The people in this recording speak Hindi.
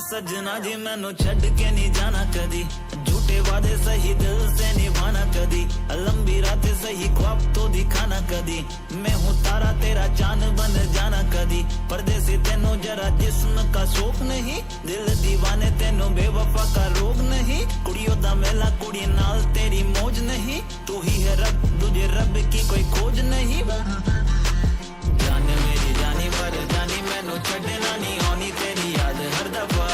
सजना जी मैनू छड़ के नहीं जाना कदी, झूठे वादे सही दिल से निभाना कदी, लंबी रातें सही ख्वाब तो दिखाना कदी, मैं हूँ तारा तेरा चांद बन जाना कदी, परदेसी तेनू जरा जिस्म का शौक नहीं, दिल दीवाने तेनू बेवफा का रोग नहीं, कुड़ियों दा मेला कुड़ी नाल तेरी मौज नहीं, तू ही है रब तुझे रब की कोई खोज नहीं। जान मेरी जानी पर जानी मैनू छड़ना नहीं आनी तेरी याद हर दफा।